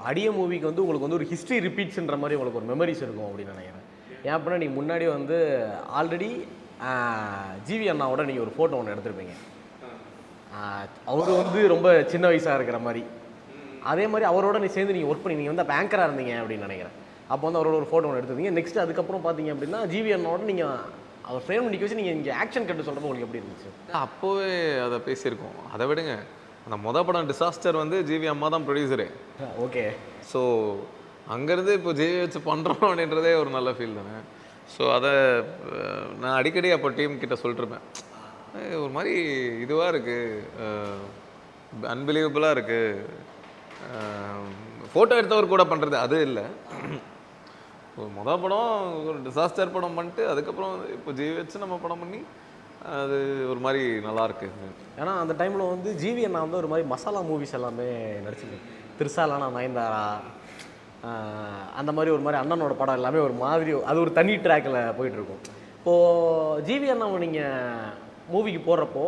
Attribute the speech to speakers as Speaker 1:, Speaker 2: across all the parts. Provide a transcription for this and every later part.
Speaker 1: அடிய மூவிக்கு வந்து உங்களுக்கு வந்து ஒரு ஹிஸ்ட்ரி ரிப்பீட்ஸ்ன்ற மாதிரி உங்களுக்கு ஒரு மெமரிஸ் இருக்கும் அப்படின்னு நினைக்கிறேன். ஏன் அப்படின்னா நீங்கள் முன்னாடி வந்து ஆல்ரெடி ஜிவி அண்ணாவோட நீங்கள் ஒரு ஃபோட்டோ ஒன்று எடுத்திருப்பீங்க. அவர் வந்து ரொம்ப சின்ன வயசாக இருக்கிற மாதிரி, அதே மாதிரி அவரோட நீ சேர்ந்து நீங்கள் ஒர்க் பண்ணி நீங்கள் வந்து அப்போ ஆங்கராக இருந்தீங்க அப்படின்னு நினைக்கிறேன். அப்போ வந்து அவரோட ஒரு ஃபோட்டோ ஒன்று எடுத்துருந்தீங்க. நெக்ஸ்ட் அதுக்கப்புறம் பார்த்தீங்க அப்படின்னா ஜிவி அண்ணாவோட நீங்கள் அவர் ஃப்ரேம் நிற்க வச்சு நீங்கள் இங்கே ஆக்ஷன் கட்டு சொல்கிறப்போ உங்களுக்கு எப்படி இருந்துச்சு?
Speaker 2: அப்போவே அதை பேசியிருக்கோம். அதை விடுங்க, அந்த படம் டிசாஸ்டர் வந்து ஜிவி அம்மா தான் ப்ரொடியூசரு.
Speaker 1: ஓகே.
Speaker 2: ஸோ அங்கேருந்து இப்போ ஜிவி வச்சு பண்ணுறோம் அப்படின்றதே ஒரு நல்ல ஃபீல் தானே. ஸோ அதை நான் அடிக்கடி அப்போ டீம் கிட்ட சொல்லிட்டுருப்பேன், ஒரு மாதிரி இதுவாக இருக்குது, அன்பிலீவபிளாக இருக்குது. ஃபோட்டோ எடுத்தவர் கூட பண்ணுறது அது இல்லை. படம் ஒரு டிசாஸ்டர் படம் பண்ணிட்டு அதுக்கப்புறம் இப்போ ஜிவி வச்சு நம்ம படம் பண்ணி அது ஒரு மாதிரி நல்லாயிருக்கு.
Speaker 1: ஏன்னா அந்த டைமில் வந்து ஜிவி அண்ணா வந்து ஒரு மாதிரி மசாலா மூவிஸ் எல்லாமே நடிச்சிருக்கு. திருசாலானா நயன்தாரா, அந்த மாதிரி ஒரு மாதிரி அண்ணனோட படம் எல்லாமே ஒரு மாதிரி அது ஒரு தனி ட்ராக்கில் போயிட்டுருக்கும். இப்போது ஜிவி அண்ணாவை நீங்கள் மூவிக்கு போடுறப்போ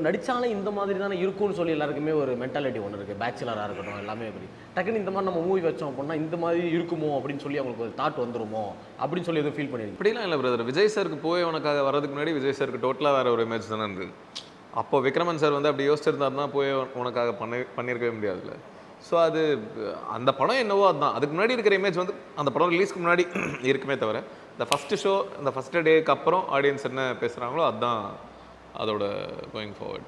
Speaker 1: நடித்தாலும் இந்த மாதிரி தானே இருக்கும்னு சொல்லி எல்லாருக்குமே ஒரு மென்டாலிட்டி ஒன்று இருக்குது. பேச்சுலராக இருக்கட்டும் எல்லாமே எப்படி டக்குன்னு இந்த மாதிரி நம்ம மூவி வச்சோம் அப்படின்னா இந்த மாதிரி இருக்குமோ அப்படின்னு சொல்லி அவங்களுக்கு ஒரு தாட் வந்துருமோ அப்படின்னு சொல்லி எதுவும் ஃபீல் பண்ணிடுங்க?
Speaker 2: இப்படிலாம் இல்லை பிரதர். விஜய் சாருக்கு போய் உனக்காக வரதுக்கு முன்னாடி விஜய் சாருக்கு டோட்டலாக வேறு ஒரு இமேஜ் தானே இருந்தது. அப்போ விக்ரமன் சார் வந்து அப்படி யோசிச்சிருந்தாருன்னா போய் உனக்காக பண்ணியிருக்கவே முடியாதுல்ல. ஸோ அது அந்த படம் என்னவோ அதுதான். அதுக்கு முன்னாடி இருக்கிற இமேஜ் வந்து அந்த படம் ரிலீஸ்க்கு முன்னாடி இருக்குமே தவிர இந்த ஃபஸ்ட்டு ஷோ இந்த ஃபஸ்ட்டு டேக்கு அப்புறம் ஆடியன்ஸ் என்ன பேசுகிறாங்களோ அதுதான் அதோட கோயிங் ஃபார்வர்ட்.